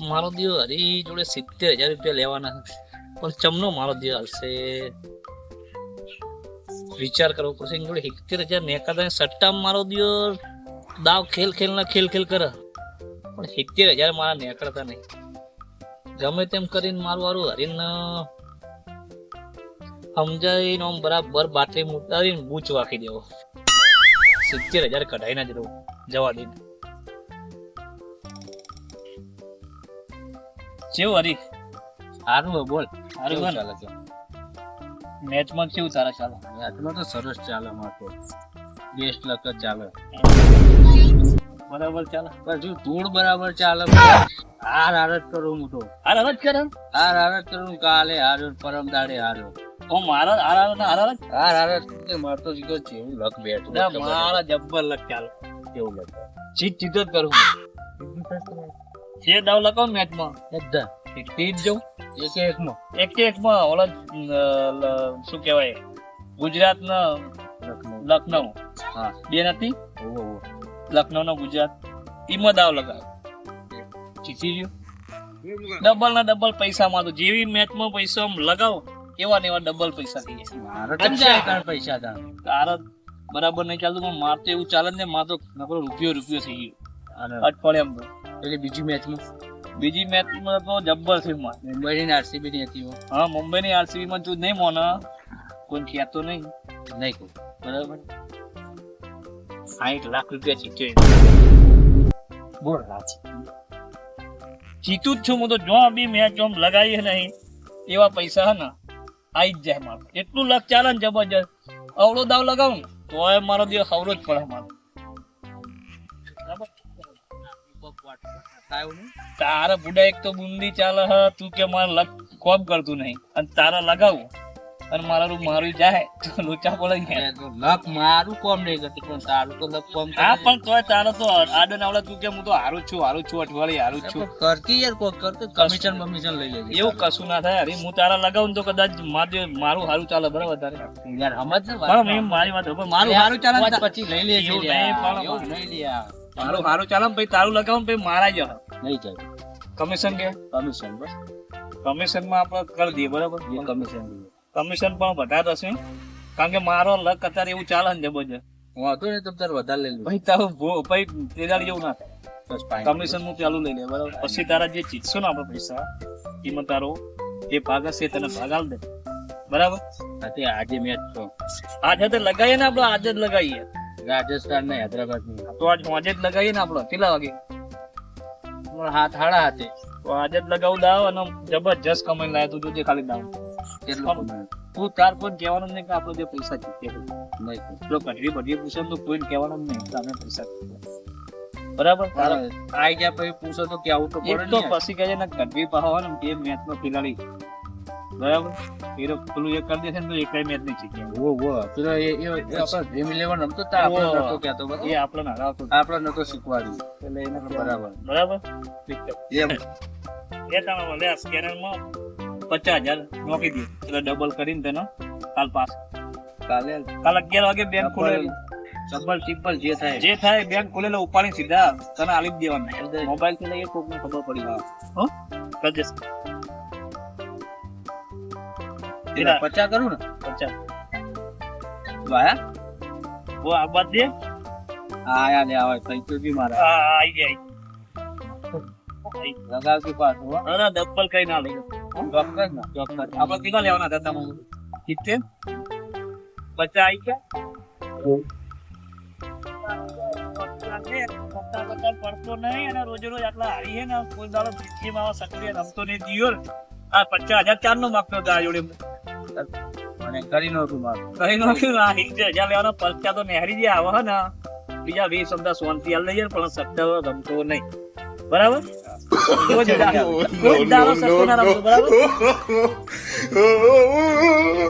મારો દિયો હરી જોડે 70,000 રૂપિયા લેવાના પણ ચમનો મારો દિયો હાલશે વિચાર કરવો પડશે એની જોડે 70,000 નેકાતા સટ્ટા મારો દિયો દાવ ખેલ કરે પણ 70,000 મારા નેકળતા નહીં ગમે તેમ કરીને મારું વારું હરીને સમજાવીને આમ બરાબર બાટલી મુટાવીને બૂચ વાખી દેવો 70,000 કઢાઈ ના જવા દે કેવું હરી સારું બોલ સારું કેવું ચાલે ચાલે છે મેચમાં કેવું તારા ચાલે મેચમાં તો સરસ ચાલે મારતો બેસ્ટ લક જ ચાલે બરાબર ચાલે પણ જો ધૂળ બરાબર ચાલે હાર જ કરું હું તો હાર જ કરે હાર જ કરું કાલે હાર્યો પરમ દાડે હાર્યો ઓ મારા હાર જ મારતો જીગો છે એવું લક બેઠું મારા જબ્બર લક ચાલે કેવું લક જીત જ કરું જે દાવ લગાવ મેચમાં એકદમ જીત જાઉં એક એકમાં ઓલા શું કહેવાય ગુજરાત ના લખનઉ હા બે નથી ઓવો લખનઉ નો ગુજરાત ઈમાં દાવ લગાવ જીતી ગયો ડબલ ના ડબલ પૈસા માં તો જેવી મેચમાં પૈસા લગાવો એવા ને એવા ડબલ પૈસા થઈ જાય મારે કેમ જાય કાળ પૈસા તા તારા બરાબર નહીં ચાલતું પણ માર તો એવું ચાલે ને માર તો નકરો રૂપિયો થઈ ગયો અને અઠવાડિયામાં એટલે બીજી મેચમાં તો જબ્બર છે માર મુંબઈ ની આરસીબી ની હતી હા મુંબઈની આરસીબી માં તું નહીં મોના કોઈ કહેતો નહીં નહીં કહું બરાબર 60 લાખ રૂપિયા જીત્યો બોલ રાજી જીતું જ છું હું તો જો બી મેચ આમ લગાવી નહીં એવા પૈસા હે ને આઈ જ જાય મારો એટલું લક ચાલે ને જબરજસ્ત અવળો દાવ લગાવું ને તોય મારો દિવસ અવરો જ પડે મારો તારા બુડા એક તો બુંદી ચાલે હ તું કે મારે લક કોમ કરતું નહીં અને તારા લગાવું અને મારું જાય તો લોચા પડે ને લક મારું કોમ નહીં કરતું પણ તારું તો લક કોમ હા પણ તોય તારો તો આડો નાવડા તું કે હું તો હારું જ છું અઠવાડિયે હારું જ છું કરતી યાર કોઈ કરતો કમિશન લઈ લેજે એવું કશું ના થાય અરે હું તારા લગાવું તો કદાચ મારું હારું ચાલે બરાબર તારે યાર સમજ ને પણ મેં મારી વાત હવે મારું હારું ચાલે ને પછી લઈ લેજે એવું નહીં પણ એવું નહીં લ્યા મારું હારું ચાલે ને પછી તારું લગાવું પછી મારા જ નહીં જાય કમિશન કે કમિશન બસ કમિશન માં આપણે કરી દઈએ બરાબર કમિશન કમિશન પણ વધારે હશે કારણ કે મારો લક અત્યારે એવું ચાલે ને જબરજસ્ત હું હતો ને તમ તાર વધારે લઈ લઉં પછી તારું પછી તેજાડી જેવું ના થાય બસ fine. કમિશન નું ચાલુ લઈ લે બરાબર પછી તારા જે જીતશો ને આપણે પૈસા એમાં તારો જે ભાગ હશે તને ભાગ આલ દે બરાબર હા તે આજે મેચ તો આજે તો લગાવીએ ને આપણે આજે જ લગાવીએ રાજસ્થાન ને હૈદરાબાદ ની તો આજ આજે જ લગાવીએ ને આપણે કેટલા વાગે હાથ હાડા હાથે તો આજે જ લગાવું દાવ અને જબરજસ્ત કમાઈને લાવ્યા તું જોજે ખાલી દાવ કેટલું તું તાર કોઈ કહેવાનું નહીં કે આપણે જે પૈસા જીતીએ નહીં જો કઢવી બઢવી પૂછે તો કોઈને કહેવાનું જ નહીં કે અમે પૈસા જીત્યા બરાબર તારા આઈ ગયા પછી પૂછો તો કે આવું તો એક પડે તો ને પછી કહે છે ને કઢવી પાહો ને એ મેચ નો ખેલાડી બરાબર એ પેલું એક કરી દેશે ને તો એકય મેચ નહીં જીત્યા વો વો પેલો એ આપણે ડ્રીમ 11 રમતો તા આપણે નતો કહેતો એ આપણને હરાવતો આપણે નતો શીખવાડ્યું એટલે એને બરાબર બરાબર એમ એ તમે ભલે આ સ્કેનર માં 50,000 નોકી દે એટલે ડબલ કરીને તેનો કાલ પાસ કાલે 11 વાગે બેંક ખોલેલી ડબલ ટ્રિપલ જે થાય જે થાય બેંક ખોલેલો ઉપાડી સીધા તને આલી જ દેવાના મોબાઈલ થી લઈએ કોક ને ખબર પડી હો કરજે એના 50 કરું ને 50 વાયા વો આ બાદ દે આયા લે આવે પૈસો બી મારા આઈ જાય લગાવ કે પાસ હો અરે ડબલ કઈ ના લઈ ચોક્કસ ના ચોક્કસ આપણે કેટલા લેવાના હતા તમે 70 50 આવી ગયા પડતો નહીં અને રોજ રોજ આટલા હારી હે ને કોઈ દાડો પીઠીમાં સક્રિય રમતો નહીં દિયો આ 50,000 ચાર નો માગતો હતા જોડે મને કરી નો તું માર કઈ નો કે આ 70,000 લેવાનો પરચા તો નહેરી જે આવે ને બીજા 20 શબ્દ શાંતિ હાલ લઈએ પણ શબ્દ રમતો નહીં બરાબર કોઈ દાડો સસ્તો ના રમતો બરાબર